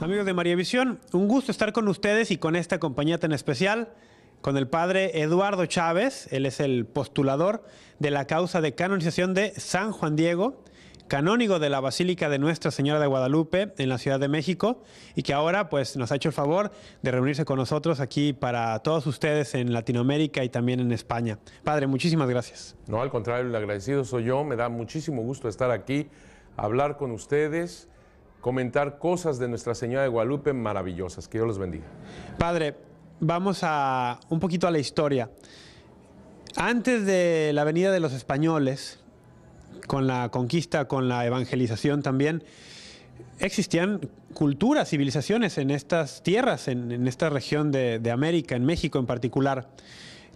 Amigos de Mariavisión, un gusto estar con ustedes y con esta compañía tan especial, con el padre Eduardo Chávez. Él es el postulador de la causa de canonización de San Juan Diego, canónigo de la Basílica de Nuestra Señora de Guadalupe en la Ciudad de México, y que ahora pues nos ha hecho el favor de reunirse con nosotros aquí para todos ustedes en Latinoamérica y también en España. Padre, muchísimas gracias. No, al contrario, el agradecido soy yo. Me da muchísimo gusto estar aquí, hablar con ustedes, comentar cosas de Nuestra Señora de Guadalupe maravillosas. Que Dios los bendiga. Padre, vamos a un poquito a la historia. Antes de la venida de los españoles, con la conquista, con la evangelización también, existían culturas, civilizaciones en estas tierras, en esta región de América, en México en particular.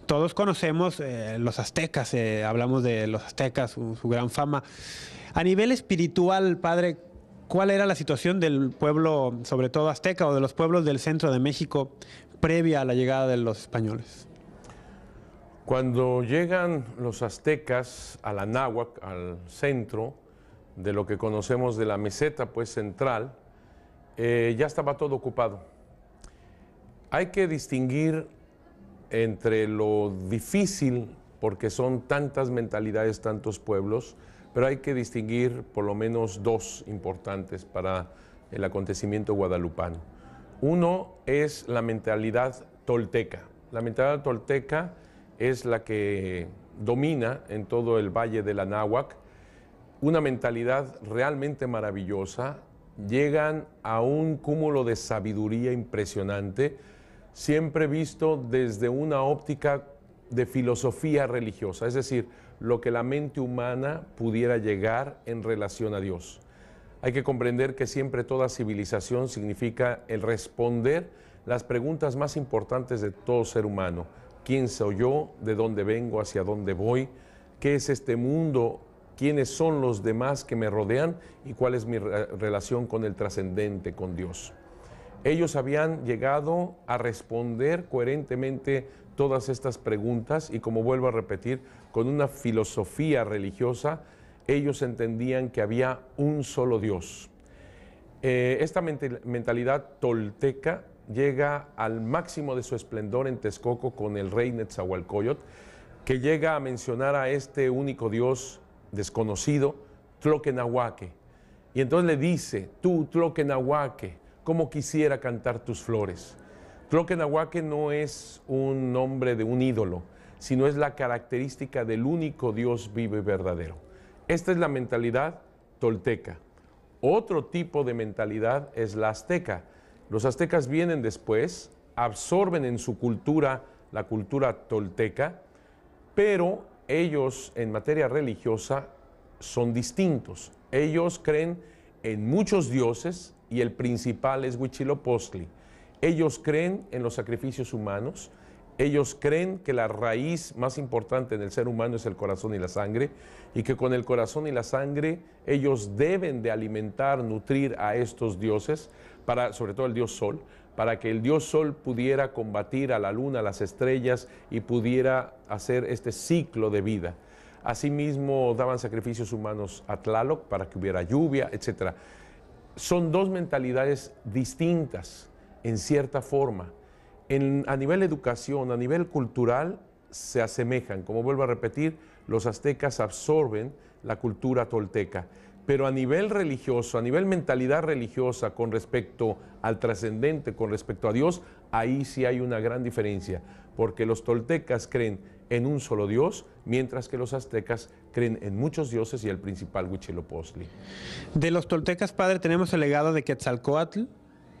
Todos conocemos los aztecas, hablamos de los aztecas, su gran fama. A nivel espiritual, Padre, ¿cuál era la situación del pueblo, sobre todo azteca, o de los pueblos del centro de México previa a la llegada de los españoles? Cuando llegan los aztecas a la náhuac, al centro de lo que conocemos de la meseta pues central, ya estaba todo ocupado. Hay que distinguir entre lo difícil, porque son tantas mentalidades, tantos pueblos, pero hay que distinguir por lo menos dos importantes para el acontecimiento guadalupano. Uno es la mentalidad tolteca. La mentalidad tolteca es la que domina en todo el Valle de la Náhuac, una mentalidad realmente maravillosa. Llegan a un cúmulo de sabiduría impresionante, siempre visto desde una óptica de filosofía religiosa, es decir, lo que la mente humana pudiera llegar en relación a Dios. Hay que comprender que siempre toda civilización significa el responder las preguntas más importantes de todo ser humano. ¿Quién soy yo? ¿De dónde vengo? ¿Hacia dónde voy? ¿Qué es este mundo? ¿Quiénes son los demás que me rodean? ¿Y cuál es mi relación con el trascendente, con Dios? Ellos habían llegado a responder coherentemente todas estas preguntas y, como vuelvo a repetir, con una filosofía religiosa, ellos entendían que había un solo Dios. Esta mentalidad tolteca llega al máximo de su esplendor en Texcoco con el rey Netzahualcóyotl, que llega a mencionar a este único Dios desconocido, Tloquenahuaque. Y entonces le dice: tú, Tloquenahuaque, ¿cómo quisiera cantar tus flores? Tloquenahuaque no es un nombre de un ídolo, sino es la característica del único Dios vivo y verdadero. Esta es la mentalidad tolteca. Otro tipo de mentalidad es la azteca. Los aztecas vienen después, absorben en su cultura la cultura tolteca, pero ellos en materia religiosa son distintos. Ellos creen en muchos dioses y el principal es Huitzilopochtli. Ellos creen en los sacrificios humanos. Ellos creen que la raíz más importante en el ser humano es el corazón y la sangre, y que con el corazón y la sangre ellos deben de alimentar, nutrir a estos dioses, sobre todo el dios Sol, para que el dios Sol pudiera combatir a la luna, a las estrellas, y pudiera hacer este ciclo de vida. Asimismo, daban sacrificios humanos a Tlaloc para que hubiera lluvia, etc. Son dos mentalidades distintas, en cierta forma. A nivel educación, a nivel cultural, se asemejan. Como vuelvo a repetir, los aztecas absorben la cultura tolteca, pero a nivel religioso, a nivel mentalidad religiosa con respecto al trascendente, con respecto a Dios, ahí sí hay una gran diferencia, porque los toltecas creen en un solo Dios, mientras que los aztecas creen en muchos dioses y el principal Huitzilopochtli. De los toltecas, Padre, tenemos el legado de Quetzalcóatl.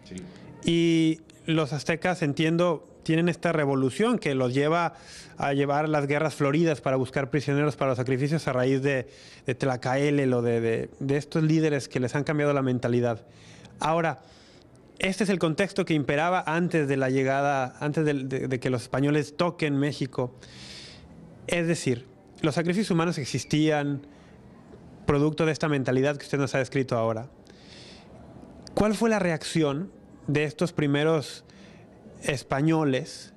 Sí. Y los aztecas, entiendo, tienen esta revolución que los lleva a llevar las guerras floridas para buscar prisioneros para los sacrificios a raíz de Tlacaelel o de estos líderes que les han cambiado la mentalidad. Ahora, este es el contexto que imperaba antes de la llegada, antes de que los españoles toquen México. Es decir, los sacrificios humanos existían, producto de esta mentalidad que usted nos ha descrito ahora. ¿Cuál fue la reacción de estos primeros españoles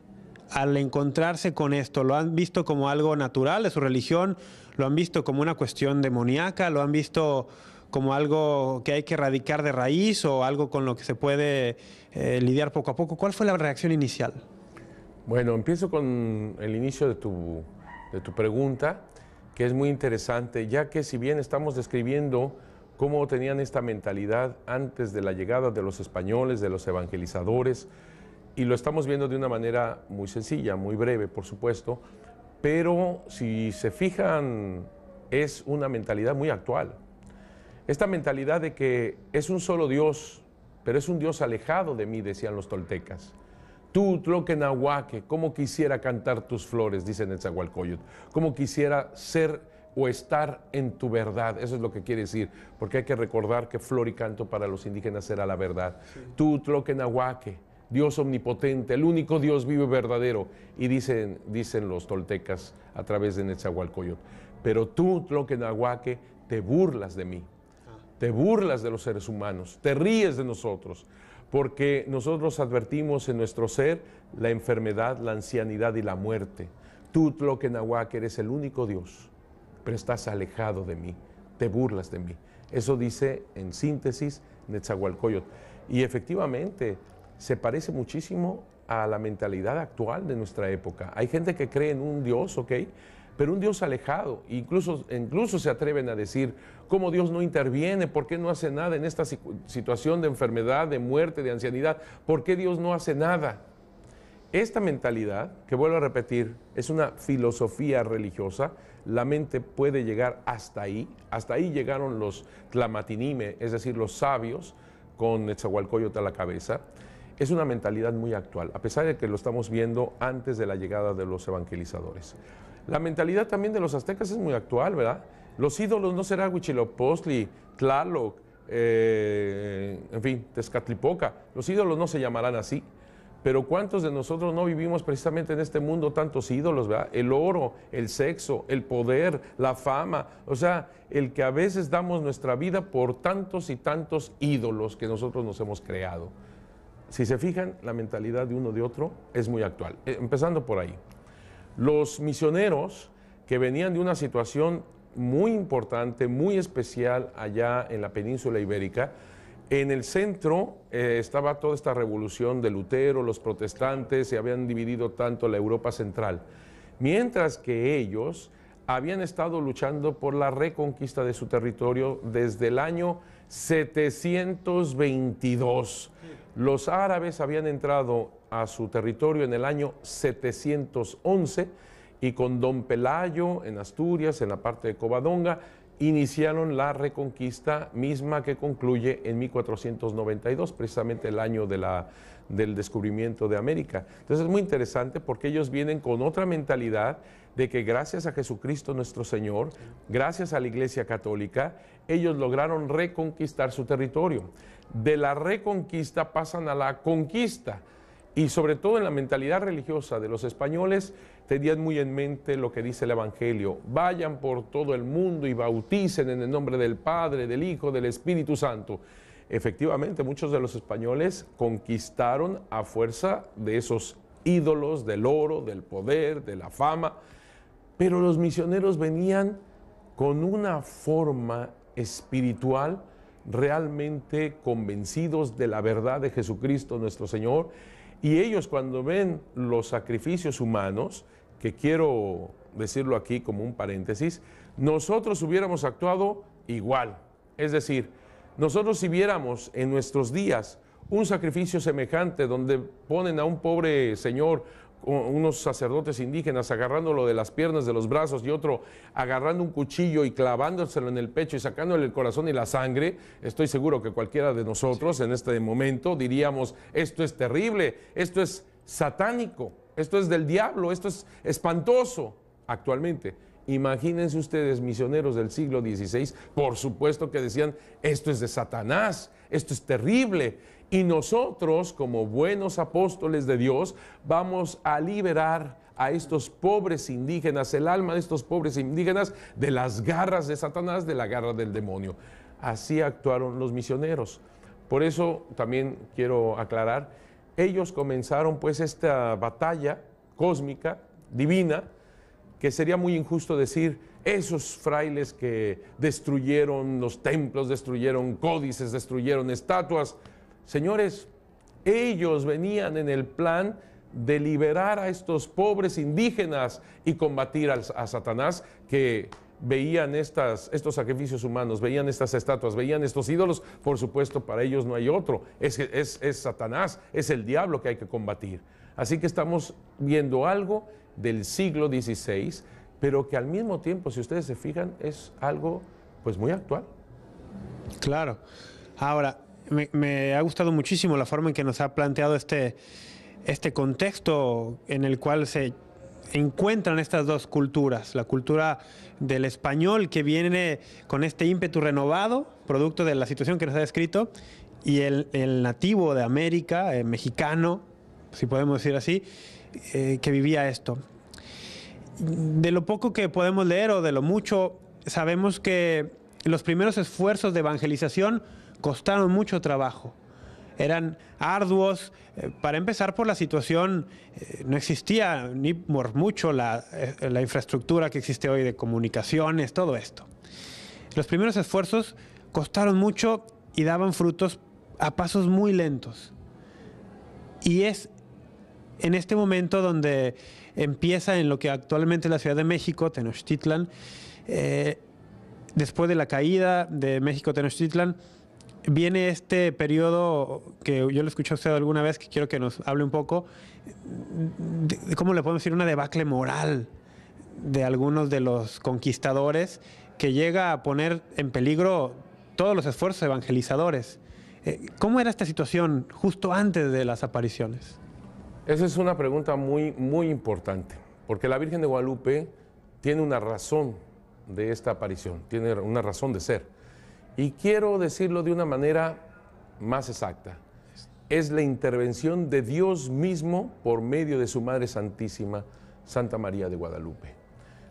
al encontrarse con esto? ¿Lo han visto como algo natural de su religión? ¿Lo han visto como una cuestión demoníaca? ¿Lo han visto como algo que hay que erradicar de raíz o algo con lo que se puede lidiar poco a poco. ¿Cuál fue la reacción inicial? Bueno, empiezo con el inicio de tu pregunta, que es muy interesante, ya que si bien estamos describiendo cómo tenían esta mentalidad antes de la llegada de los españoles, de los evangelizadores, y lo estamos viendo de una manera muy sencilla, muy breve, por supuesto, pero si se fijan, es una mentalidad muy actual. Esta mentalidad de que es un solo Dios, pero es un Dios alejado de mí, decían los toltecas. Tú, Tloquenahuaque, cómo quisiera cantar tus flores, dice Netzahualcóyotl, cómo quisiera ser o estar en tu verdad, eso es lo que quiere decir, porque hay que recordar que flor y canto para los indígenas era la verdad. Sí. Tú, Tloquenahuaque, Dios omnipotente, el único Dios vivo y verdadero, y dicen los toltecas a través de Netzahualcóyotl, pero tú, Tloquenahuaque, te burlas de mí, te burlas de los seres humanos, te ríes de nosotros, porque nosotros advertimos en nuestro ser la enfermedad, la ancianidad y la muerte. Tú, Tloquenahuaque, eres el único Dios, pero estás alejado de mí, te burlas de mí. Eso dice, en síntesis, Netzahualcóyotl. Y efectivamente, se parece muchísimo a la mentalidad actual de nuestra época. Hay gente que cree en un Dios, ¿ok?, pero un Dios alejado. Incluso se atreven a decir, ¿cómo Dios no interviene? ¿Por qué no hace nada en esta situación de enfermedad, de muerte, de ancianidad? ¿Por qué Dios no hace nada? Esta mentalidad, que vuelvo a repetir, es una filosofía religiosa. La mente puede llegar hasta ahí. Hasta ahí llegaron los tlamatinime, es decir, los sabios, con Netzahualcóyotl a la cabeza. Es una mentalidad muy actual, a pesar de que lo estamos viendo antes de la llegada de los evangelizadores. La mentalidad también de los aztecas es muy actual, ¿verdad? Los ídolos no será Huitzilopochtli, Tlaloc, en fin, Tezcatlipoca. Los ídolos no se llamarán así. Pero ¿cuántos de nosotros no vivimos precisamente en este mundo tantos ídolos, ¿verdad? El oro, el sexo, el poder, la fama. O sea, el que a veces damos nuestra vida por tantos y tantos ídolos que nosotros nos hemos creado. Si se fijan, la mentalidad de uno de otro es muy actual. Empezando por ahí. Los misioneros que venían de una situación muy importante, muy especial allá en la península ibérica, en el centro estaba toda esta revolución de Lutero, los protestantes, se habían dividido tanto la Europa central, mientras que ellos habían estado luchando por la reconquista de su territorio desde el año 722. Los árabes habían entrado a su territorio en el año 711 y con Don Pelayo en Asturias, en la parte de Covadonga, iniciaron la reconquista misma que concluye en 1492, precisamente el año del descubrimiento de América. Entonces es muy interesante porque ellos vienen con otra mentalidad de que gracias a Jesucristo nuestro Señor, gracias a la Iglesia Católica, ellos lograron reconquistar su territorio. De la reconquista pasan a la conquista. Y sobre todo en la mentalidad religiosa de los españoles, tenían muy en mente lo que dice el Evangelio: vayan por todo el mundo y bauticen en el nombre del Padre, del Hijo, del Espíritu Santo. Efectivamente, muchos de los españoles conquistaron a fuerza de esos ídolos, del oro, del poder, de la fama, pero los misioneros venían con una forma espiritual realmente convencidos de la verdad de Jesucristo nuestro Señor. Y ellos, cuando ven los sacrificios humanos, que quiero decirlo aquí como un paréntesis, nosotros hubiéramos actuado igual. Es decir, nosotros si viéramos en nuestros días un sacrificio semejante donde ponen a un pobre señor, unos sacerdotes indígenas agarrándolo de las piernas, de los brazos, y otro agarrando un cuchillo y clavándoselo en el pecho y sacándole el corazón y la sangre, estoy seguro que cualquiera de nosotros en este momento diríamos: esto es terrible, esto es satánico, esto es del diablo, esto es espantoso. Actualmente, imagínense ustedes, misioneros del siglo XVI, por supuesto que decían: esto es de Satanás, esto es terrible. Y nosotros, como buenos apóstoles de Dios, vamos a liberar a estos pobres indígenas, el alma de estos pobres indígenas, de las garras de Satanás, de la garra del demonio. Así actuaron los misioneros. Por eso también quiero aclarar, ellos comenzaron pues esta batalla cósmica, divina, que sería muy injusto decir esos frailes que destruyeron los templos, destruyeron códices, destruyeron estatuas. Señores, ellos venían en el plan de liberar a estos pobres indígenas y combatir a Satanás, que veían estos sacrificios humanos, veían estas estatuas, veían estos ídolos. Por supuesto, para ellos no hay otro, es Satanás, es el diablo que hay que combatir. Así que estamos viendo algo del siglo XVI, pero que al mismo tiempo, si ustedes se fijan, es algo pues muy actual. Claro. Ahora, me ha gustado muchísimo la forma en que nos ha planteado este contexto en el cual se encuentran estas dos culturas, la cultura del español, que viene con este ímpetu renovado, producto de la situación que nos ha descrito, y el nativo de América, mexicano, si podemos decir así, que vivía esto. De lo poco que podemos leer o de lo mucho, sabemos que los primeros esfuerzos de evangelización costaron mucho trabajo. Eran arduos, para empezar por la situación, no existía ni por mucho la infraestructura que existe hoy de comunicaciones, todo esto. Los primeros esfuerzos costaron mucho y daban frutos a pasos muy lentos. Y es en este momento donde empieza en lo que actualmente es la Ciudad de México, Tenochtitlan, después de la caída de México-Tenochtitlan, viene este periodo que yo lo escuché a usted alguna vez, que quiero que nos hable un poco, de cómo le podemos decir, una debacle moral de algunos de los conquistadores, que llega a poner en peligro todos los esfuerzos evangelizadores. ¿Cómo era esta situación justo antes de las apariciones? Esa es una pregunta muy, muy importante, porque la Virgen de Guadalupe tiene una razón de esta aparición, tiene una razón de ser. Y quiero decirlo de una manera más exacta. Es la intervención de Dios mismo por medio de su Madre Santísima, Santa María de Guadalupe.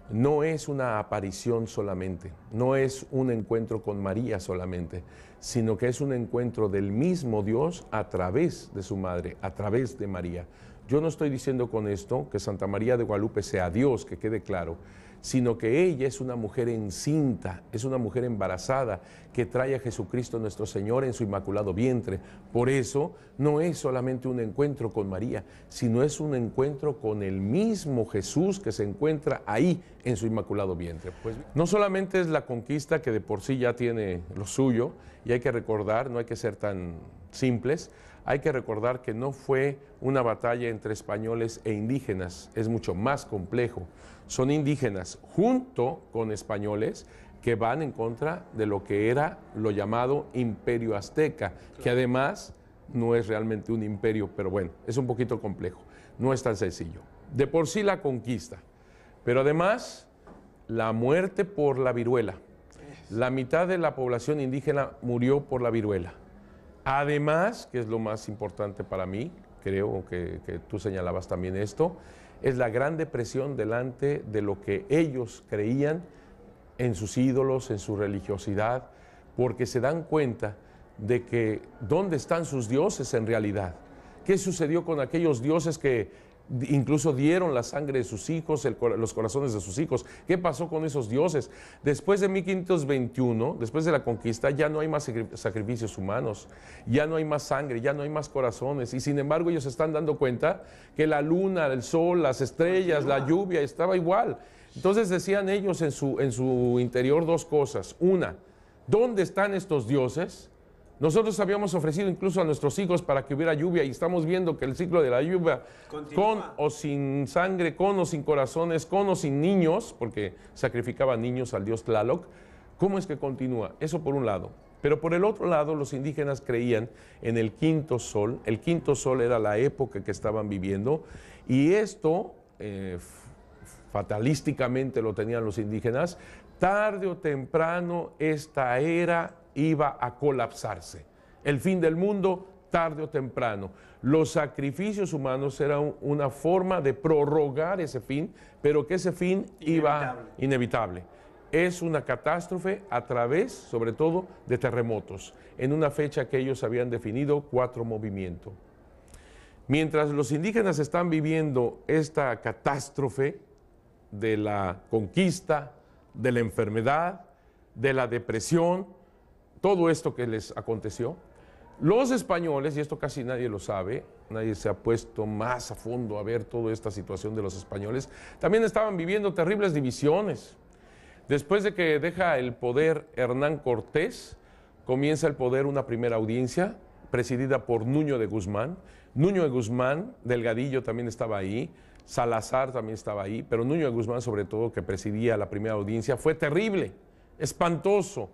No es una aparición solamente, no es un encuentro con María solamente, sino que es un encuentro del mismo Dios a través de su Madre, a través de María. Yo no estoy diciendo con esto que Santa María de Guadalupe sea Dios, que quede claro, sino que ella es una mujer encinta, es una mujer embarazada que trae a Jesucristo nuestro Señor en su inmaculado vientre. Por eso no es solamente un encuentro con María, sino es un encuentro con el mismo Jesús que se encuentra ahí en su inmaculado vientre. Pues no solamente es la conquista, que de por sí ya tiene lo suyo, y hay que recordar, no hay que ser tan simples, hay que recordar que no fue una batalla entre españoles e indígenas, es mucho más complejo. Son indígenas junto con españoles que van en contra de lo que era lo llamado Imperio Azteca, que además no es realmente un imperio, pero bueno, es un poquito complejo, no es tan sencillo. De por sí la conquista, pero además la muerte por la viruela. La mitad de la población indígena murió por la viruela. Además, que es lo más importante para mí, creo que tú señalabas también esto, es la gran depresión delante de lo que ellos creían en sus ídolos, en su religiosidad, porque se dan cuenta de que ¿dónde están sus dioses en realidad? ¿Qué sucedió con aquellos dioses que incluso dieron la sangre de sus hijos, los corazones de sus hijos? ¿Qué pasó con esos dioses? Después de 1521, después de la conquista, ya no hay más sacrificios humanos, ya no hay más sangre, ya no hay más corazones, y sin embargo ellos se están dando cuenta que la luna, el sol, las estrellas, la lluvia estaba igual. Entonces decían ellos en su interior dos cosas. Una, ¿dónde están estos dioses? Nosotros habíamos ofrecido incluso a nuestros hijos para que hubiera lluvia, y estamos viendo que el ciclo de la lluvia, con o sin sangre, con o sin corazones, con o sin niños, porque sacrificaban niños al dios Tlaloc. ¿Cómo es que continúa? Eso por un lado. Pero por el otro lado, los indígenas creían en el quinto sol. El quinto sol era la época que estaban viviendo, y esto fatalísticamente lo tenían los indígenas. Tarde o temprano esta era iba a colapsarse. El fin del mundo, tarde o temprano. Los sacrificios humanos eran una forma de prorrogar ese fin, pero que ese fin iba inevitable. Es una catástrofe a través, sobre todo, de terremotos, en una fecha que ellos habían definido 4 movimientos. Mientras los indígenas están viviendo esta catástrofe de la conquista, de la enfermedad, de la depresión, todo esto que les aconteció. Los españoles, y esto casi nadie lo sabe, nadie se ha puesto más a fondo a ver toda esta situación de los españoles, también estaban viviendo terribles divisiones. Después de que deja el poder Hernán Cortés, comienza el poder una primera audiencia presidida por Nuño de Guzmán. Nuño de Guzmán, Delgadillo también estaba ahí, Salazar también estaba ahí, pero Nuño de Guzmán sobre todo, que presidía la primera audiencia, fue terrible, espantoso.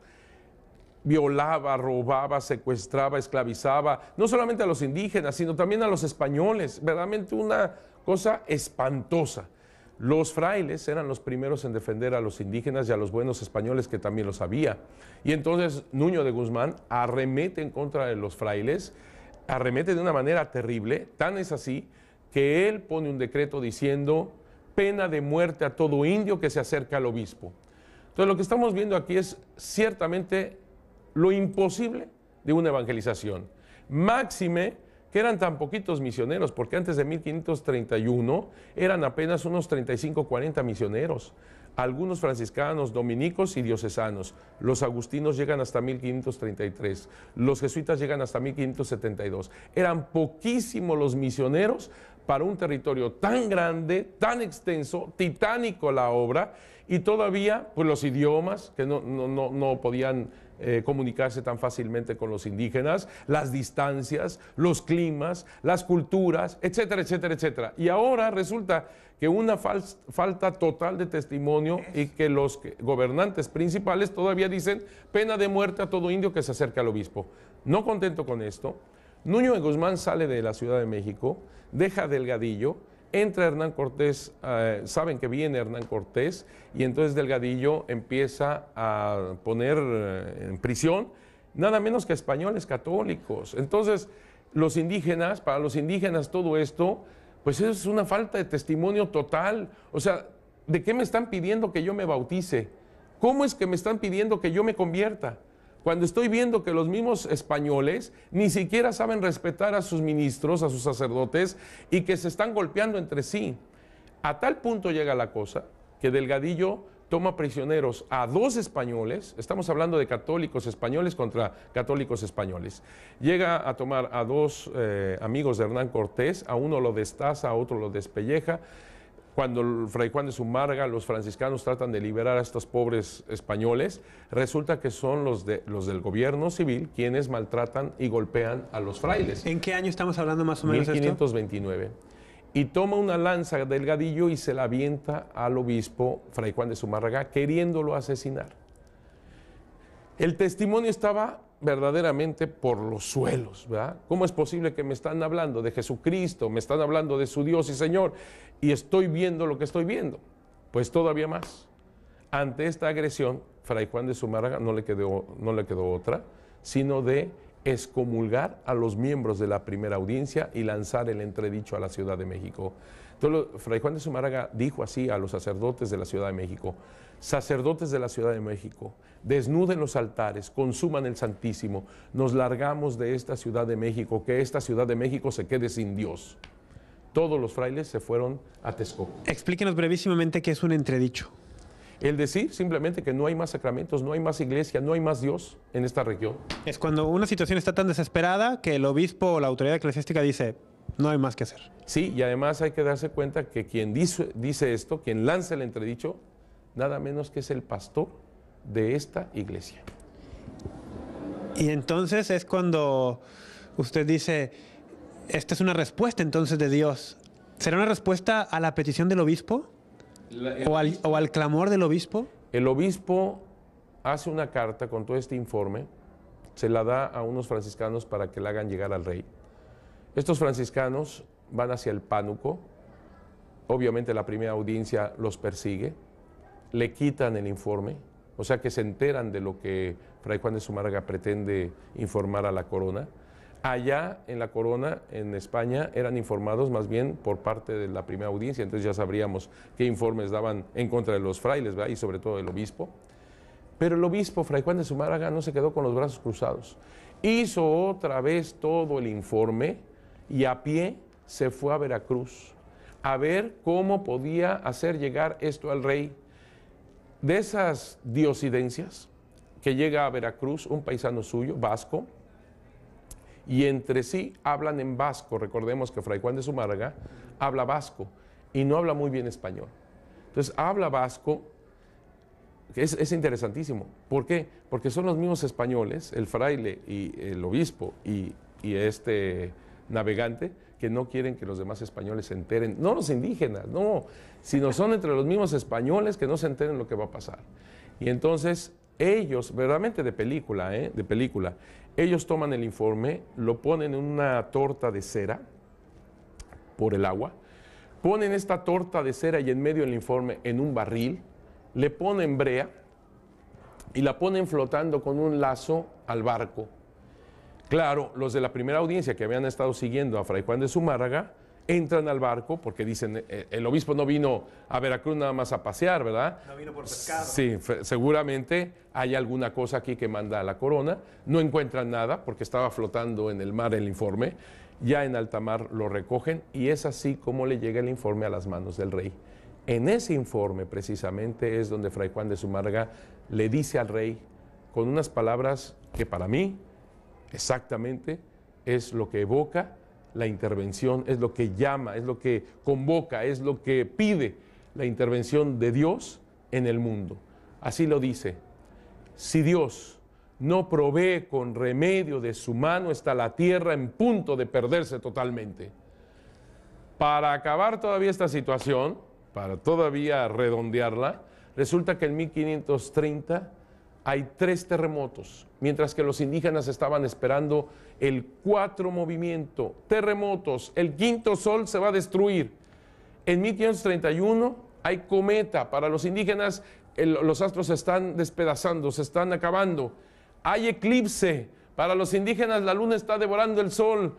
Violaba, robaba, secuestraba, esclavizaba, no solamente a los indígenas, sino también a los españoles, verdaderamente una cosa espantosa. Los frailes eran los primeros en defender a los indígenas y a los buenos españoles, que también lo sabía. Y entonces Nuño de Guzmán arremete en contra de los frailes, arremete de una manera terrible, tan es así que él pone un decreto diciendo pena de muerte a todo indio que se acerca al obispo. Entonces lo que estamos viendo aquí es ciertamente lo imposible de una evangelización. Máxime que eran tan poquitos misioneros, porque antes de 1531 eran apenas unos 35, 40 misioneros, algunos franciscanos, dominicos y diocesanos. Los agustinos llegan hasta 1533, los jesuitas llegan hasta 1572. Eran poquísimos los misioneros para un territorio tan grande, tan extenso, titánico la obra, y todavía pues los idiomas que no podían comunicarse tan fácilmente con los indígenas, las distancias, los climas, las culturas, etcétera, etcétera, etcétera. Y ahora resulta que una falta total de testimonio, y que los gobernantes principales todavía dicen pena de muerte a todo indio que se acerque al obispo. No contento con esto, Nuño de Guzmán sale de la Ciudad de México, deja Delgadillo, entra Hernán Cortés, saben que viene Hernán Cortés, y entonces Delgadillo empieza a poner en prisión nada menos que españoles católicos. Entonces, los indígenas, para los indígenas todo esto, pues es una falta de testimonio total. O sea, ¿de qué me están pidiendo que yo me bautice? ¿Cómo es que me están pidiendo que yo me convierta? Cuando estoy viendo que los mismos españoles ni siquiera saben respetar a sus ministros, a sus sacerdotes, y que se están golpeando entre sí. A tal punto llega la cosa que Delgadillo toma prisioneros a 2 españoles, estamos hablando de católicos españoles contra católicos españoles. Llega a tomar a 2 amigos de Hernán Cortés, a uno lo destaza, a otro lo despelleja. Cuando el Fray Juan de Zumárraga, los franciscanos tratan de liberar a estos pobres españoles, resulta que son los del gobierno civil quienes maltratan y golpean a los frailes. ¿En qué año estamos hablando más o menos? 1529. Y toma una lanza Delgadillo y se la avienta al obispo Fray Juan de Zumárraga, queriéndolo asesinar. El testimonio estaba verdaderamente por los suelos, ¿verdad? ¿Cómo es posible que me están hablando de Jesucristo, me están hablando de su Dios y Señor, y estoy viendo lo que estoy viendo? Pues todavía más. Ante esta agresión, Fray Juan de Zumárraga no le quedó otra, sino de excomulgar a los miembros de la primera audiencia y lanzar el entredicho a la Ciudad de México. Entonces, Fray Juan de Zumárraga dijo así a los sacerdotes de la Ciudad de México: sacerdotes de la Ciudad de México, desnuden los altares, consuman el Santísimo, nos largamos de esta Ciudad de México, que esta Ciudad de México se quede sin Dios. Todos los frailes se fueron a Texcoco. Explíquenos brevísimamente qué es un entredicho. El decir simplemente que no hay más sacramentos, no hay más iglesia, no hay más Dios en esta región. Es cuando una situación está tan desesperada que el obispo o la autoridad eclesiástica dice: no hay más que hacer. Sí, y además hay que darse cuenta que quien dice esto, quien lanza el entredicho, nada menos que es el pastor de esta iglesia. Y entonces es cuando usted dice: esta es una respuesta entonces de Dios. ¿Será una respuesta a la petición del obispo? ¿O al clamor del obispo? El obispo hace una carta con todo este informe, se la da a unos franciscanos para que la hagan llegar al rey. Estos franciscanos van hacia el Pánuco, obviamente la primera audiencia los persigue, le quitan el informe, o sea que se enteran de lo que Fray Juan de Zumárraga pretende informar a la corona. Allá en la corona, en España, eran informados más bien por parte de la primera audiencia, entonces ya sabríamos qué informes daban en contra de los frailes, ¿verdad? Y sobre todo del obispo. Pero el obispo, Fray Juan de Zumárraga, no se quedó con los brazos cruzados. Hizo otra vez todo el informe y a pie se fue a Veracruz a ver cómo podía hacer llegar esto al rey. de esas diosidencias que llega a Veracruz un paisano suyo, vasco, y entre sí hablan en vasco. Recordemos que Fray Juan de Zumárraga habla vasco y no habla muy bien español. Entonces habla vasco, es interesantísimo. ¿Por qué? Porque son los mismos españoles, el fraile y el obispo y este navegante, que no quieren que los demás españoles se enteren, no los indígenas, no, sino son entre los mismos españoles que no se enteren lo que va a pasar. Y entonces ellos, verdaderamente de película, ellos toman el informe, lo ponen en una torta de cera por el agua, ponen esta torta de cera y en medio del informe en un barril, le ponen brea y la ponen flotando con un lazo al barco. Claro, los de la primera audiencia que habían estado siguiendo a Fray Juan de Zumárraga entran al barco porque dicen, el obispo no vino a Veracruz nada más a pasear, ¿verdad? No vino por pescado. Sí, seguramente hay alguna cosa aquí que manda a la corona. No encuentran nada porque estaba flotando en el mar el informe. Ya en alta mar lo recogen y es así como le llega el informe a las manos del rey. En ese informe precisamente es donde Fray Juan de Zumárraga le dice al rey con unas palabras que para mí exactamente es lo que evoca la intervención, es lo que llama, es lo que convoca, es lo que pide la intervención de Dios en el mundo. Así lo dice: si Dios no provee con remedio de su mano, está la tierra en punto de perderse totalmente. Para acabar todavía esta situación, para todavía redondearla, resulta que en 1530 hay 3 terremotos, mientras que los indígenas estaban esperando el 4 movimiento, terremotos, el 5.º sol se va a destruir. En 1531 hay cometa, para los indígenas los astros se están despedazando, se están acabando. Hay eclipse, para los indígenas la luna está devorando el sol.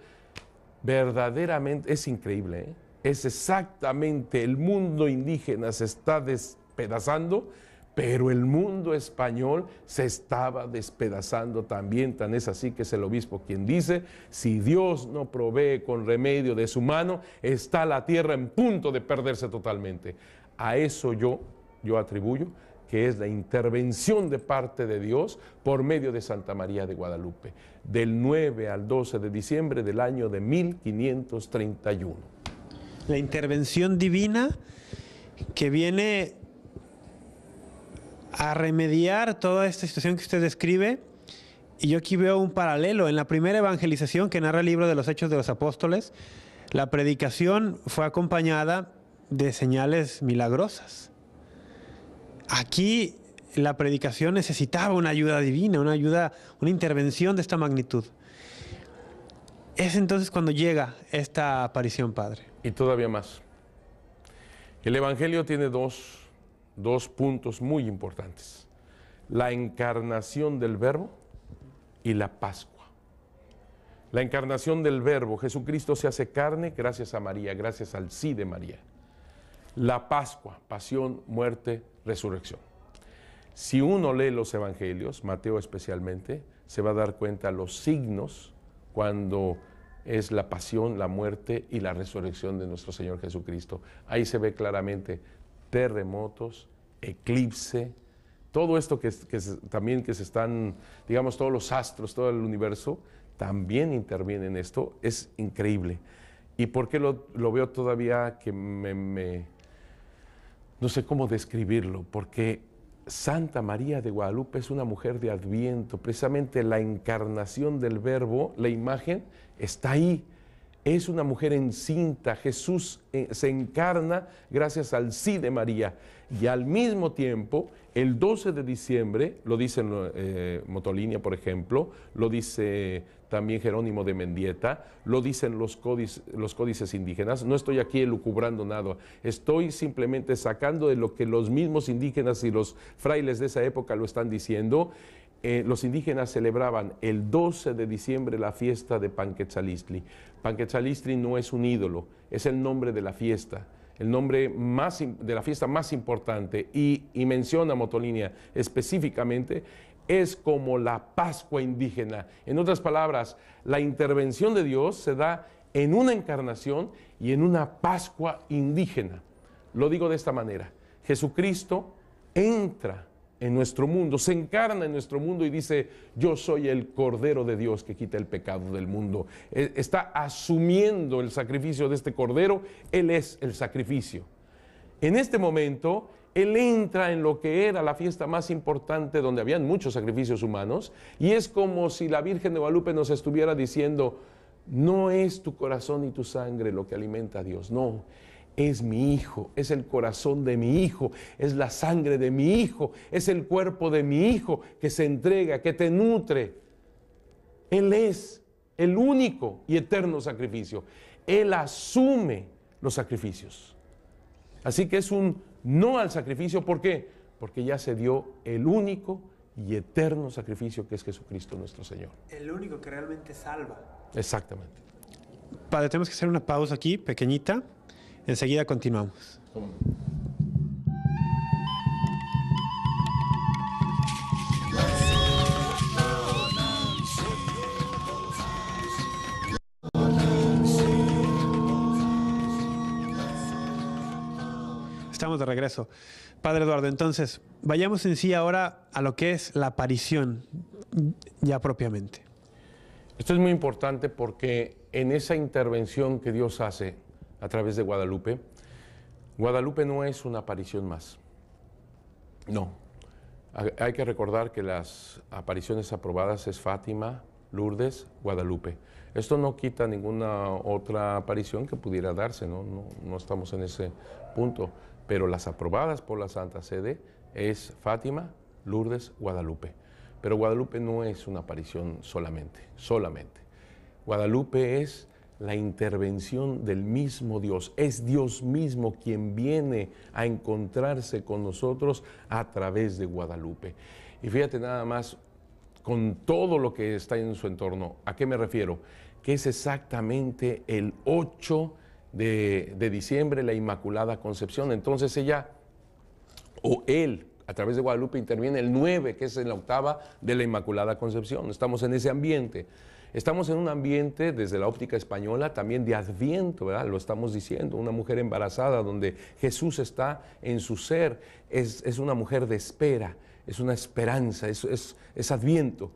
Verdaderamente es increíble, ¿eh? Es exactamente, el mundo indígena se está despedazando, pero el mundo español se estaba despedazando también. Tan es así que es el obispo quien dice: si Dios no provee con remedio de su mano, está la tierra en punto de perderse totalmente. A eso yo atribuyo que es la intervención de parte de Dios por medio de Santa María de Guadalupe, del 9 al 12 de diciembre del año de 1531. La intervención divina que viene a remediar toda esta situación que usted describe. Y yo aquí veo un paralelo. En la primera evangelización que narra el libro de los Hechos de los Apóstoles, la predicación fue acompañada de señales milagrosas. Aquí la predicación necesitaba una ayuda divina, una intervención de esta magnitud. Es entonces cuando llega esta aparición, Padre. Y todavía más. El Evangelio tiene dos puntos muy importantes: la encarnación del Verbo y la Pascua. La encarnación del Verbo, Jesucristo se hace carne gracias a María, gracias al sí de María. La Pascua, pasión, muerte, resurrección. Si uno lee los Evangelios, Mateo especialmente, se va a dar cuenta los signos cuando es la pasión, la muerte y la resurrección de nuestro Señor Jesucristo. Ahí se ve claramente terremotos, eclipse, todo esto que se están, digamos, todos los astros, todo el universo, también interviene en esto. Es increíble. ¿Y por qué lo veo todavía que no sé cómo describirlo? Porque Santa María de Guadalupe es una mujer de Adviento, precisamente la encarnación del Verbo, la imagen está ahí. Es una mujer encinta. Jesús se encarna gracias al sí de María. Y al mismo tiempo, el 12 de diciembre, lo dice Motolinia, por ejemplo, lo dice también Jerónimo de Mendieta, lo dicen los códices indígenas. No estoy aquí elucubrando nada, estoy simplemente sacando de lo que los mismos indígenas y los frailes de esa época lo están diciendo. Los indígenas celebraban el 12 de diciembre la fiesta de Panquetzalistli. Panquetzalistli no es un ídolo, es el nombre de la fiesta, el nombre de la fiesta más importante, y menciona Motolinia específicamente, es como la Pascua indígena. En otras palabras, la intervención de Dios se da en una encarnación y en una Pascua indígena. Lo digo de esta manera: Jesucristo entra en nuestro mundo, se encarna en nuestro mundo y dice: yo soy el Cordero de Dios que quita el pecado del mundo. Está asumiendo el sacrificio de este Cordero. Él es el sacrificio. En este momento, Él entra en lo que era la fiesta más importante, donde habían muchos sacrificios humanos, y es como si la Virgen de Guadalupe nos estuviera diciendo: no es tu corazón y tu sangre lo que alimenta a Dios, no. Es mi Hijo, es el corazón de mi Hijo, es la sangre de mi Hijo, es el cuerpo de mi Hijo que se entrega, que te nutre. Él es el único y eterno sacrificio. Él asume los sacrificios. Así que es un no al sacrificio. ¿Por qué? Porque ya se dio el único y eterno sacrificio, que es Jesucristo nuestro Señor. El único que realmente salva. Exactamente. Padre, tenemos que hacer una pausa aquí, pequeñita. Enseguida continuamos. Estamos de regreso. Padre Eduardo, entonces, vayamos en sí ahora a lo que es la aparición, ya propiamente. Esto es muy importante porque en esa intervención que Dios hace a través de Guadalupe, Guadalupe no es una aparición más. No. Hay que recordar que las apariciones aprobadas es Fátima, Lourdes, Guadalupe. Esto no quita ninguna otra aparición que pudiera darse, no estamos en ese punto. Pero las aprobadas por la Santa Sede es Fátima, Lourdes, Guadalupe. Pero Guadalupe no es una aparición solamente. Guadalupe es la intervención del mismo Dios. Es Dios mismo quien viene a encontrarse con nosotros a través de Guadalupe. Y fíjate nada más, con todo lo que está en su entorno, ¿a qué me refiero? Que es exactamente el 8 de diciembre, la Inmaculada Concepción. Entonces ella, o él, a través de Guadalupe interviene el 9, que es en la octava de la Inmaculada Concepción. Estamos en ese ambiente. Estamos en un ambiente, desde la óptica española, también de Adviento, ¿verdad? Lo estamos diciendo, una mujer embarazada donde Jesús está en su ser. Es una mujer de espera, es una esperanza, es Adviento.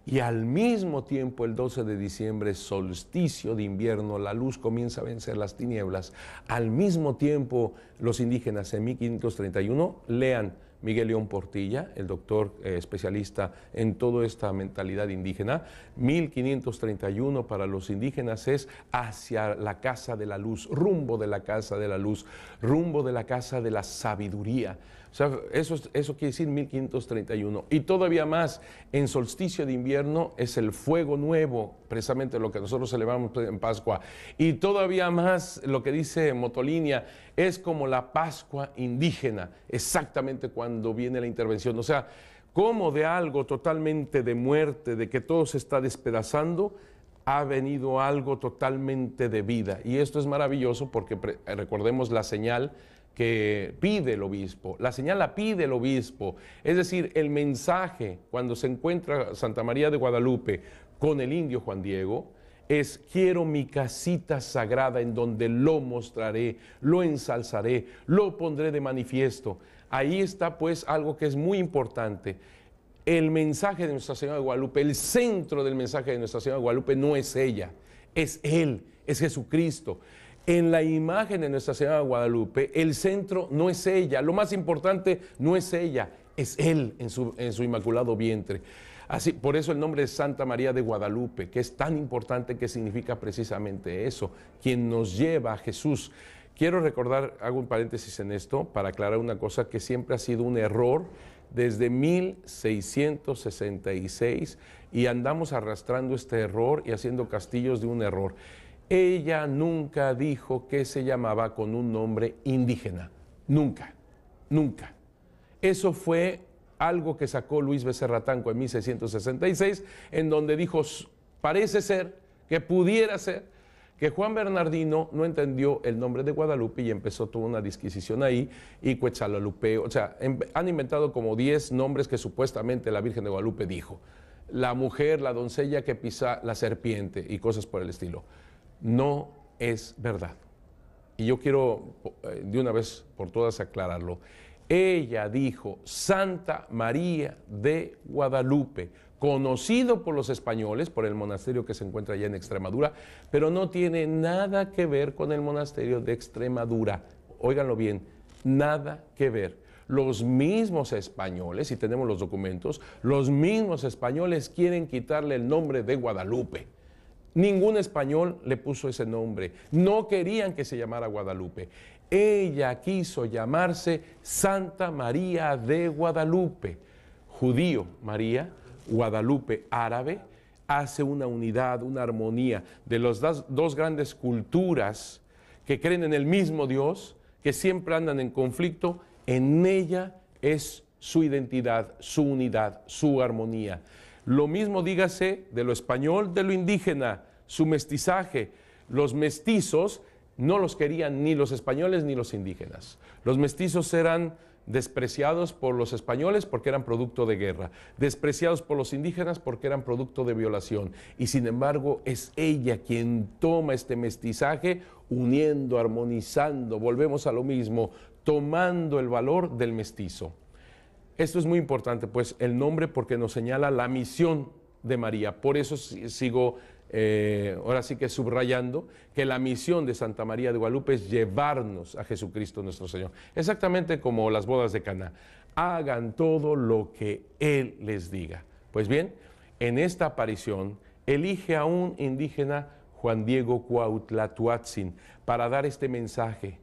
Y al mismo tiempo, el 12 de diciembre, solsticio de invierno, la luz comienza a vencer las tinieblas. Al mismo tiempo, los indígenas en 1531, lean Miguel León Portilla, el doctor especialista en toda esta mentalidad indígena. 1531 para los indígenas es hacia la casa de la luz, rumbo de la casa de la luz, rumbo de la casa de la sabiduría. O sea, eso quiere decir 1531. Y todavía más, en solsticio de invierno es el fuego nuevo, precisamente lo que nosotros celebramos en Pascua. Y todavía más, lo que dice Motolinia, es como la Pascua indígena, exactamente cuando viene la intervención. O sea, como de algo totalmente de muerte, de que todo se está despedazando, ha venido algo totalmente de vida. Y esto es maravilloso porque recordemos la señal que pide el obispo. La señal la pide el obispo. Es decir, el mensaje cuando se encuentra Santa María de Guadalupe con el indio Juan Diego es: quiero mi casita sagrada en donde lo mostraré, lo ensalzaré, lo pondré de manifiesto. Ahí está pues algo que es muy importante. El mensaje de Nuestra Señora de Guadalupe, el centro del mensaje de Nuestra Señora de Guadalupe no es ella, es Él, es Jesucristo. En la imagen de Nuestra Señora de Guadalupe, el centro no es ella, lo más importante no es ella, es Él en su inmaculado vientre. Así, por eso el nombre es Santa María de Guadalupe, que es tan importante, que significa precisamente eso, quien nos lleva a Jesús. Quiero recordar, hago un paréntesis en esto, para aclarar una cosa que siempre ha sido un error desde 1666, y andamos arrastrando este error y haciendo castillos de un error. Ella nunca dijo que se llamaba con un nombre indígena, nunca, nunca. Eso fue algo que sacó Luis Becerra Tanco en 1666, en donde dijo, parece ser, que pudiera ser, que Juan Bernardino no entendió el nombre de Guadalupe y empezó toda una disquisición ahí, y Cuetzalalupeo, o sea, han inventado como 10 nombres que supuestamente la Virgen de Guadalupe dijo. La mujer, la doncella que pisa la serpiente y cosas por el estilo. No es verdad. Y yo quiero de una vez por todas aclararlo. Ella dijo Santa María de Guadalupe, conocido por los españoles, por el monasterio que se encuentra allá en Extremadura, pero no tiene nada que ver con el monasterio de Extremadura. Óiganlo bien, nada que ver. Los mismos españoles, y tenemos los documentos, los mismos españoles quieren quitarle el nombre de Guadalupe. Ningún español le puso ese nombre. No querían que se llamara Guadalupe. Ella quiso llamarse Santa María de Guadalupe. Judío, María, Guadalupe, árabe, hace una unidad, una armonía de las dos grandes culturas que creen en el mismo Dios, que siempre andan en conflicto. En ella es su identidad, su unidad, su armonía. Lo mismo dígase de lo español, de lo indígena, su mestizaje. Los mestizos no los querían ni los españoles ni los indígenas. Los mestizos eran despreciados por los españoles porque eran producto de guerra, despreciados por los indígenas porque eran producto de violación. Y sin embargo es ella quien toma este mestizaje, uniendo, armonizando, volvemos a lo mismo, tomando el valor del mestizo. Esto es muy importante, pues, el nombre, porque nos señala la misión de María. Por eso sigo ahora sí que subrayando que la misión de Santa María de Guadalupe es llevarnos a Jesucristo nuestro Señor. Exactamente como las bodas de Caná. Hagan todo lo que Él les diga. Pues bien, en esta aparición elige a un indígena, Juan Diego Cuauhtlatoatzin, para dar este mensaje.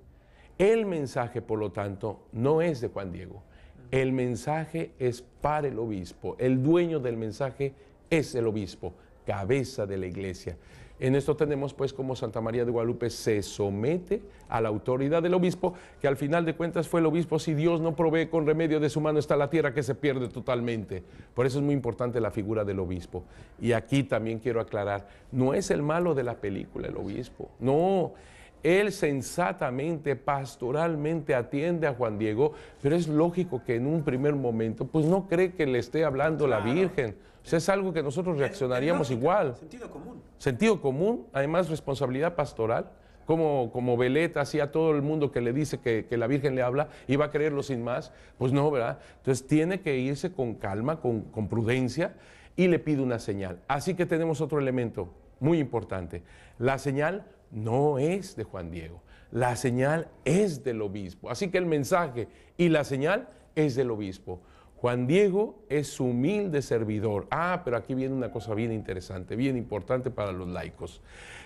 El mensaje, por lo tanto, no es de Juan Diego. El mensaje es para el obispo. El dueño del mensaje es el obispo, cabeza de la iglesia. En esto tenemos pues como Santa María de Guadalupe se somete a la autoridad del obispo, que al final de cuentas fue el obispo. Si Dios no provee, con remedio de su mano está la tierra que se pierde totalmente. Por eso es muy importante la figura del obispo. Y aquí también quiero aclarar, no es el malo de la película el obispo, no. Él sensatamente, pastoralmente atiende a Juan Diego, pero es lógico que en un primer momento pues no cree que le esté hablando la Virgen. O sea, es algo que nosotros reaccionaríamos igual. Sentido común. Sentido común, además responsabilidad pastoral. Como Veleta hacía a todo el mundo que le dice que la Virgen le habla y va a creerlo sin más. Pues no, ¿verdad? Entonces tiene que irse con calma, con prudencia, y le pide una señal. Así que tenemos otro elemento muy importante. La señal no es de Juan Diego, la señal es del obispo. Así que el mensaje y la señal es del obispo. Juan Diego es su humilde servidor. Pero aquí viene una cosa bien interesante, bien importante para los laicos.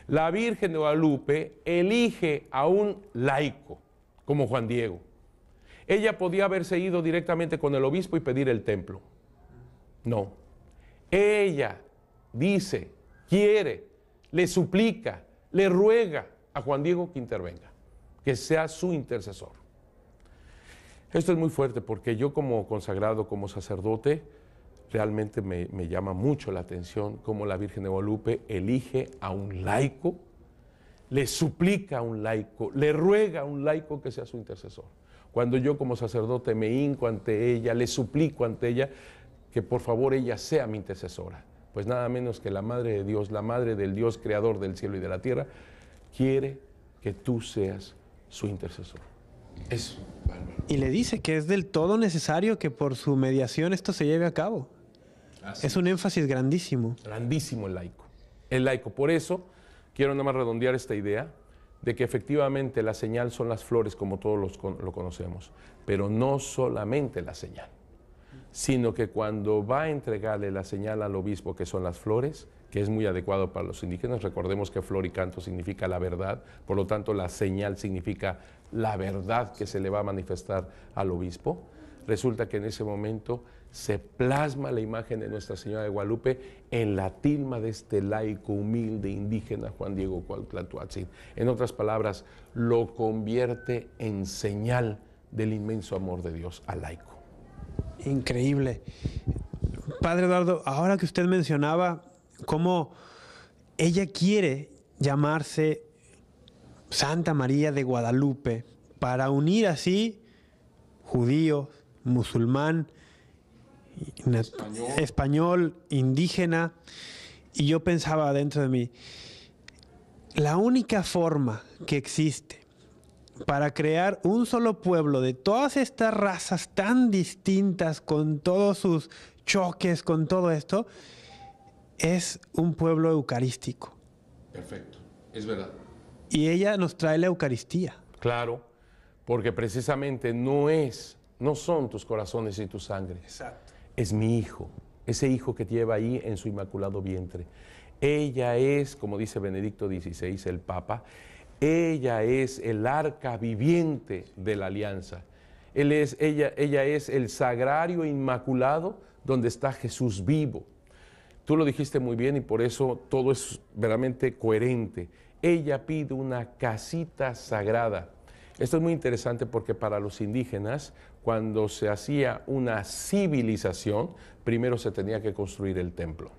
La Virgen de Guadalupe elige a un laico como Juan Diego. Ella podía haberse ido directamente con el obispo y pedir el templo. No. Ella dice, quiere, le suplica, le ruega a Juan Diego que intervenga, que sea su intercesor. Esto es muy fuerte porque yo como consagrado, como sacerdote, realmente me llama mucho la atención cómo la Virgen de Guadalupe elige a un laico, le suplica a un laico, le ruega a un laico que sea su intercesor. Cuando yo como sacerdote me hinco ante ella, le suplico ante ella que por favor ella sea mi intercesora. Pues nada menos que la Madre de Dios, la Madre del Dios creador del cielo y de la tierra, quiere que tú seas su intercesor. Eso. Y le dice que es del todo necesario que por su mediación esto se lleve a cabo. Es un énfasis grandísimo. Grandísimo el laico. El laico. Por eso quiero nada más redondear esta idea de que efectivamente la señal son las flores como todos lo conocemos, pero no solamente la señal, sino que cuando va a entregarle la señal al obispo, que son las flores, que es muy adecuado para los indígenas, recordemos que flor y canto significa la verdad, por lo tanto la señal significa la verdad que se le va a manifestar al obispo. Resulta que en ese momento se plasma la imagen de Nuestra Señora de Guadalupe en la tilma de este laico humilde indígena Juan Diego Cuauhtlatoatzin. En otras palabras, lo convierte en señal del inmenso amor de Dios al laico. Increíble. Padre Eduardo, ahora que usted mencionaba cómo ella quiere llamarse Santa María de Guadalupe para unir así judío, musulmán, español, indígena, y yo pensaba dentro de mí, la única forma que existe para crear un solo pueblo de todas estas razas tan distintas, con todos sus choques, con todo esto, es un pueblo eucarístico. Perfecto, es verdad. Y ella nos trae la Eucaristía. Claro, porque precisamente no son tus corazones y tu sangre. Exacto. Es mi hijo, ese hijo que lleva ahí en su inmaculado vientre. Ella es, como dice Benedicto XVI, el Papa, ella es el arca viviente de la alianza. Ella es el sagrario inmaculado donde está Jesús vivo. Tú lo dijiste muy bien y por eso todo es verdaderamente coherente. Ella pide una casita sagrada. Esto es muy interesante porque para los indígenas, cuando se hacía una civilización, primero se tenía que construir el templo.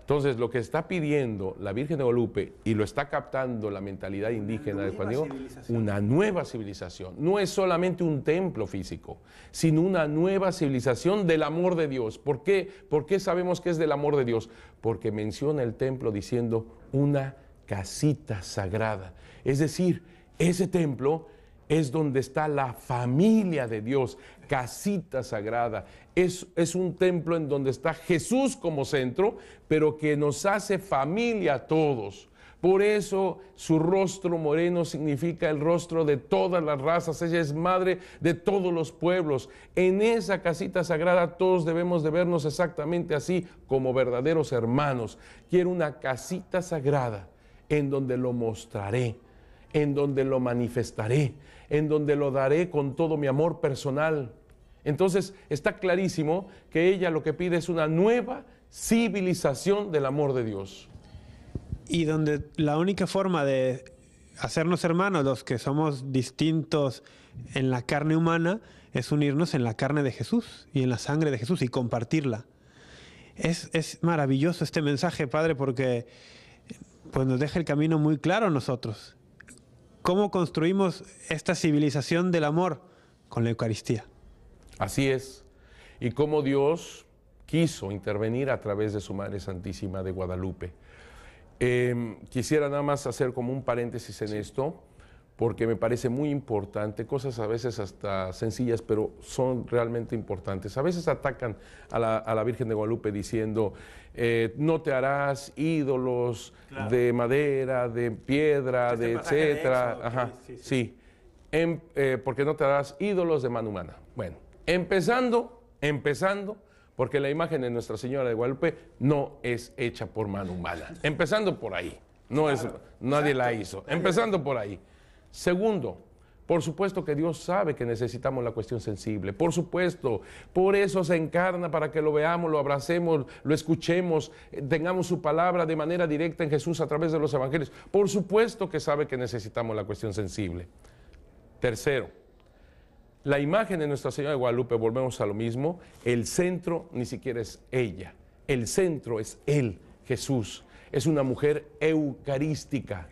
Entonces, lo que está pidiendo la Virgen de Guadalupe, y lo está captando la mentalidad indígena de Juan Diego, una nueva civilización. No es solamente un templo físico, sino una nueva civilización del amor de Dios. ¿Por qué? ¿Por qué sabemos que es del amor de Dios? Porque menciona el templo diciendo una casita sagrada. Es decir, ese templo es donde está la familia de Dios, casita sagrada. Es un templo en donde está Jesús como centro, pero que nos hace familia a todos. Por eso su rostro moreno significa el rostro de todas las razas. Ella es madre de todos los pueblos. En esa casita sagrada todos debemos de vernos exactamente así, como verdaderos hermanos. Quiero una casita sagrada en donde lo mostraré, en donde lo manifestaré, en donde lo daré con todo mi amor personal. Entonces está clarísimo que ella lo que pide es una nueva civilización del amor de Dios. Y donde la única forma de hacernos hermanos, los que somos distintos en la carne humana, es unirnos en la carne de Jesús y en la sangre de Jesús y compartirla. Es maravilloso este mensaje, Padre, porque pues nos deja el camino muy claro a nosotros. ¿Cómo construimos esta civilización del amor? Con la Eucaristía. Así es. Y cómo Dios quiso intervenir a través de su Madre Santísima de Guadalupe. Quisiera nada más hacer como un paréntesis en esto, porque me parece muy importante, cosas a veces hasta sencillas, pero son realmente importantes. A veces atacan a la Virgen de Guadalupe diciendo, no te harás ídolos de madera, de piedra, de etcétera. Ajá, sí. Porque no te harás ídolos de mano humana. Bueno, empezando, porque la imagen de Nuestra Señora de Guadalupe no es hecha por mano humana. Empezando por ahí. Nadie la hizo. Empezando por ahí. Segundo, por supuesto que Dios sabe que necesitamos la cuestión sensible. Por supuesto, por eso se encarna para que lo veamos, lo abracemos, lo escuchemos, tengamos su palabra de manera directa en Jesús a través de los evangelios. Por supuesto que sabe que necesitamos la cuestión sensible. Tercero, la imagen de Nuestra Señora de Guadalupe, volvemos a lo mismo, el centro ni siquiera es ella, el centro es Él, Jesús. Es una mujer eucarística.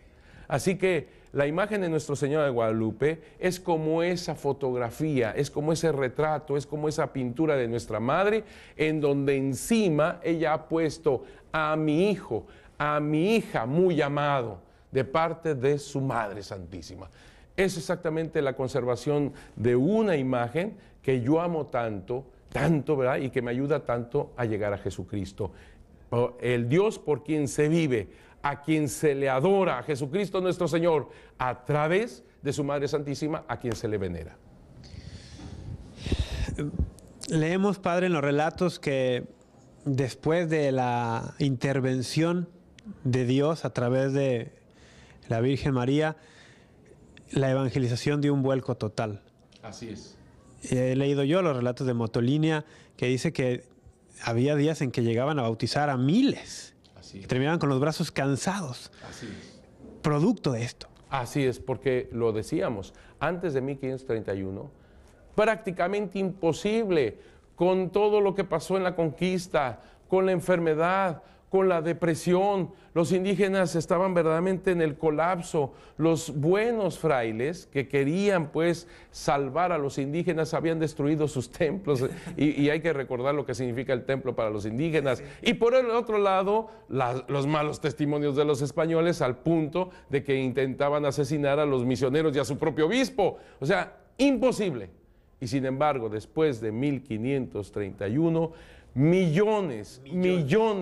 Así que la imagen de Nuestra Señora de Guadalupe es como esa fotografía, es como ese retrato, es como esa pintura de nuestra Madre, en donde encima ella ha puesto a mi hijo, a mi hija muy amado, de parte de su Madre Santísima. Es exactamente la conservación de una imagen que yo amo tanto, ¿verdad? Y que me ayuda tanto a llegar a Jesucristo. El Dios por quien se vive, a quien se le adora, a Jesucristo nuestro Señor, a través de su Madre Santísima, a quien se le venera. Leemos, Padre, en los relatos que después de la intervención de Dios a través de la Virgen María, la evangelización dio un vuelco total. Así es. He leído yo los relatos de Motolinia, que dice que había días en que llegaban a bautizar a miles. Así es. Y terminaban con los brazos cansados. Así es. Producto de esto. Así es, porque lo decíamos, antes de 1531, prácticamente imposible, con todo lo que pasó en la conquista, con la enfermedad, con la depresión, los indígenas estaban verdaderamente en el colapso, los buenos frailes que querían pues salvar a los indígenas habían destruido sus templos y hay que recordar lo que significa el templo para los indígenas. Y por el otro lado, los malos testimonios de los españoles al punto de que intentaban asesinar a los misioneros y a su propio obispo. O sea, imposible. Y sin embargo, después de 1531, millones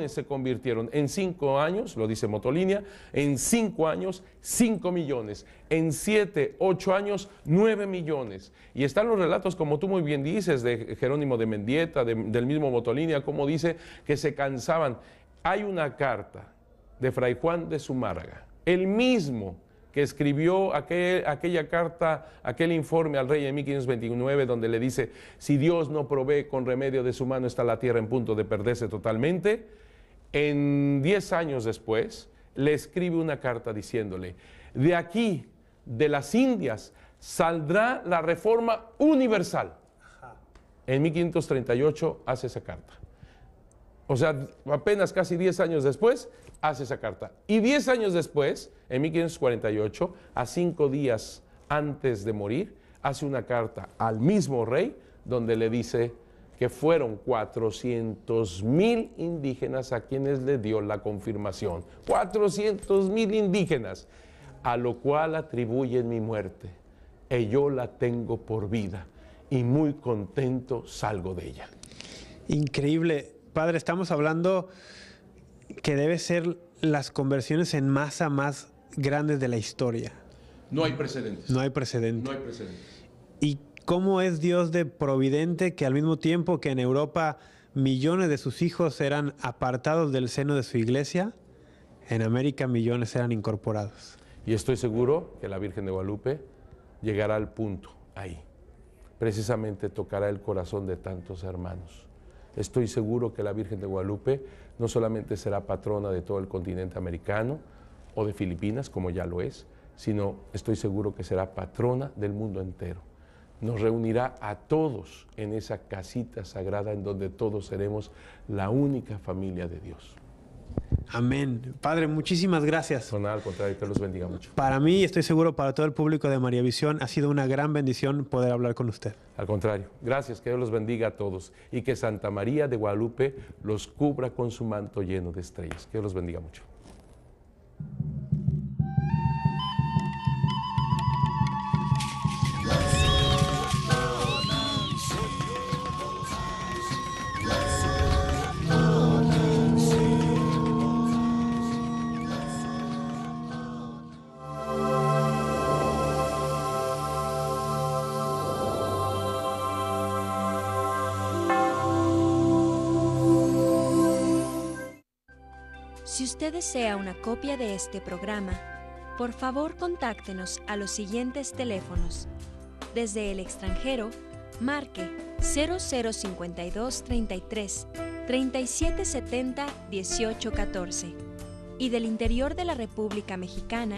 se convirtieron. En 5 años, lo dice Motolinia, en 5 años, 5 millones. En 7, 8 años, 9 millones. Y están los relatos, como tú muy bien dices, de Jerónimo de Mendieta, del mismo Motolinia, como dice que se cansaban. Hay una carta de Fray Juan de Zumárraga, el mismo que escribió aquella carta, aquel informe al rey en 1529, donde le dice, si Dios no provee con remedio de su mano, está la tierra en punto de perderse totalmente. En 10 años después, le escribe una carta diciéndole, de aquí, de las Indias, saldrá la reforma universal. En 1538 hace esa carta. O sea, apenas casi 10 años después, hace esa carta. Y 10 años después, en 1548, a 5 días antes de morir, hace una carta al mismo rey, donde le dice que fueron 400,000 indígenas a quienes le dio la confirmación. 400,000 indígenas, a lo cual atribuyen mi muerte, y yo la tengo por vida, y muy contento salgo de ella. Increíble. Padre, estamos hablando que debe ser las conversiones en masa más grandes de la historia. No hay precedentes. No hay precedentes. No hay precedentes. ¿Y cómo es Dios de providente que al mismo tiempo que en Europa millones de sus hijos eran apartados del seno de su iglesia, en América millones eran incorporados? Y estoy seguro que la Virgen de Guadalupe llegará al punto ahí. Precisamente tocará el corazón de tantos hermanos. Estoy seguro que la Virgen de Guadalupe no solamente será patrona de todo el continente americano o de Filipinas, como ya lo es, sino estoy seguro que será patrona del mundo entero. Nos reunirá a todos en esa casita sagrada en donde todos seremos la única familia de Dios. Amén. Padre, muchísimas gracias. No, nada, al contrario, que los bendiga mucho. Para mí, y estoy seguro para todo el público de María Visión, ha sido una gran bendición poder hablar con usted. Al contrario, gracias, que Dios los bendiga a todos y que Santa María de Guadalupe los cubra con su manto lleno de estrellas. Que Dios los bendiga mucho. Si usted desea una copia de este programa, por favor contáctenos a los siguientes teléfonos. Desde el extranjero, marque 0052 33 3770 1814 y del interior de la República Mexicana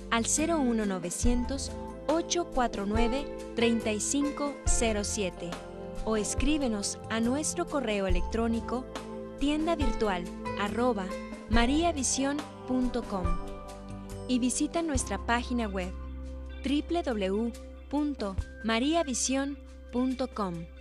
al 01900 849 3507 o escríbenos a nuestro correo electrónico tiendavirtual@mariavision.com y visita nuestra página web www.mariavision.com.